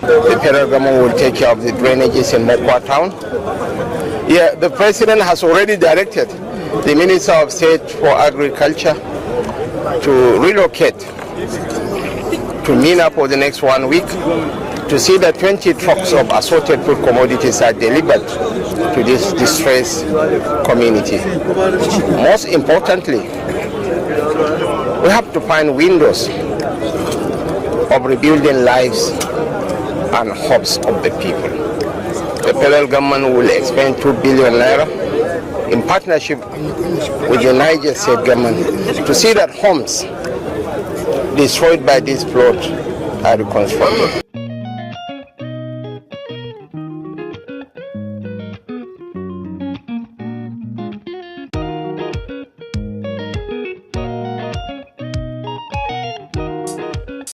The federal government will take care of the drainages in Mokwa town. Yeah, the president has already directed the Minister of State for Agriculture to relocate to Mina for the next 1 week to see that 20 trucks of assorted food commodities are delivered to this distressed community. Most importantly, we have to find windows of rebuilding lives and hopes of the people. The federal government will expend 2 billion naira in partnership with the Niger State government to see that homes destroyed by this flood are reconstructed.